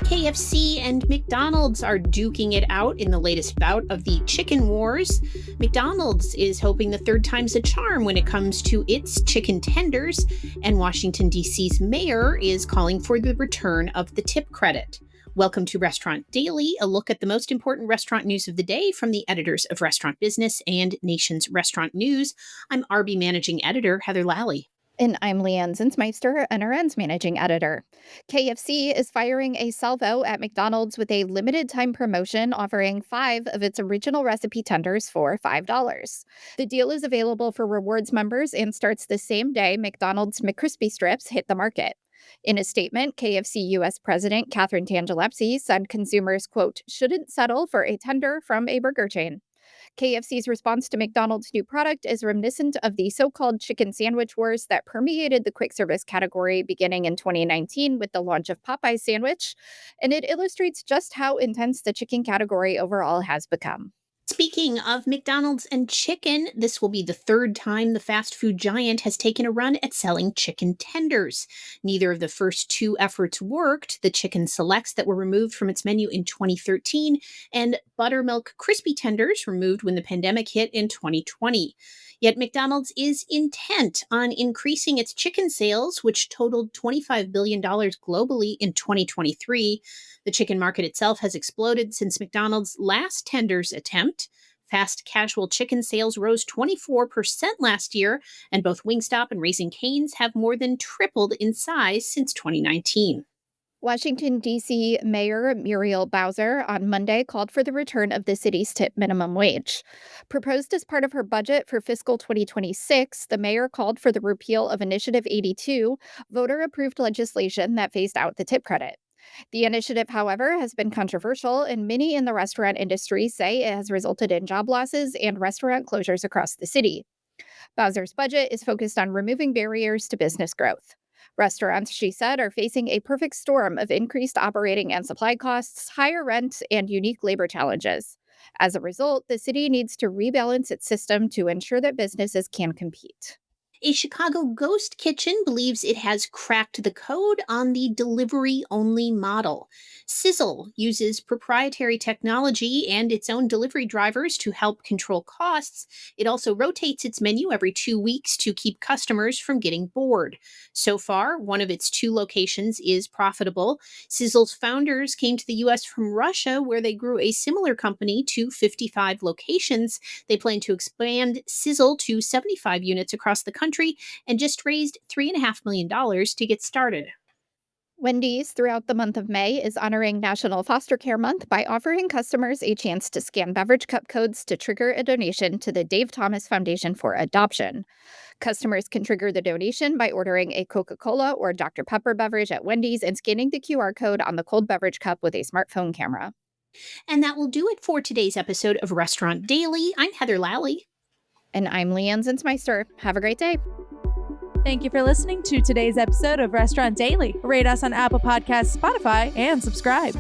KFC and McDonald's are duking it out in the latest bout of the chicken wars. McDonald's is hoping the third time's a charm when it comes to its chicken tenders, and Washington, D.C.'s mayor is calling for the return of the tip credit. Welcome to Restaurant Daily, a look at the most important restaurant news of the day from the editors of Restaurant Business and Nation's Restaurant News. I'm RB Managing Editor Heather Lally. And I'm Leanne Zinsmeister, NRN's managing editor. KFC is firing a salvo at McDonald's with a limited-time promotion offering 5 of its original recipe tenders for $5. The deal is available for rewards members and starts the same day McDonald's McCrispy strips hit the market. In a statement, KFC U.S. President Catherine Tangelepsy said consumers, quote, shouldn't settle for a tender from a burger chain. KFC's response to McDonald's new product is reminiscent of the so-called chicken sandwich wars that permeated the quick service category beginning in 2019 with the launch of Popeye's sandwich, and it illustrates just how intense the chicken category overall has become. Speaking of McDonald's and chicken, this will be the third time the fast food giant has taken a run at selling chicken tenders. Neither of the first two efforts worked. The chicken selects that were removed from its menu in 2013 and buttermilk crispy tenders removed when the pandemic hit in 2020. Yet McDonald's is intent on increasing its chicken sales, which totaled $25 billion globally in 2023. The chicken market itself has exploded since McDonald's last tenders attempt. Fast casual chicken sales rose 24% last year, and both Wingstop and Raising Cane's have more than tripled in size since 2019. Washington, D.C. Mayor Muriel Bowser on Monday called for the return of the city's tip minimum wage. Proposed as part of her budget for fiscal 2026, the mayor called for the repeal of Initiative 82, voter-approved legislation that phased out the tip credit. The initiative, however, has been controversial, and many in the restaurant industry say it has resulted in job losses and restaurant closures across the city. Bowser's budget is focused on removing barriers to business growth. Restaurants, she said, are facing a perfect storm of increased operating and supply costs, higher rent, and unique labor challenges. As a result, the city needs to rebalance its system to ensure that businesses can compete. A Chicago ghost kitchen believes it has cracked the code on the delivery-only model. Sizzle uses proprietary technology and its own delivery drivers to help control costs. It also rotates its menu every 2 weeks to keep customers from getting bored. So far, one of its 2 locations is profitable. Sizzle's founders came to the U.S. from Russia, where they grew a similar company to 55 locations. They plan to expand Sizzle to 75 units across the country and just raised $3.5 million to get started. Wendy's, throughout the month of May, is honoring National Foster Care Month by offering customers a chance to scan beverage cup codes to trigger a donation to the Dave Thomas Foundation for Adoption. Customers can trigger the donation by ordering a Coca-Cola or Dr. Pepper beverage at Wendy's and scanning the QR code on the cold beverage cup with a smartphone camera. And that will do it for today's episode of Restaurant Daily. I'm Heather Lally. And I'm Leanne Zinsmeister. Have a great day. Thank you for listening to today's episode of Restaurant Daily. Rate us on Apple Podcasts, Spotify, and subscribe.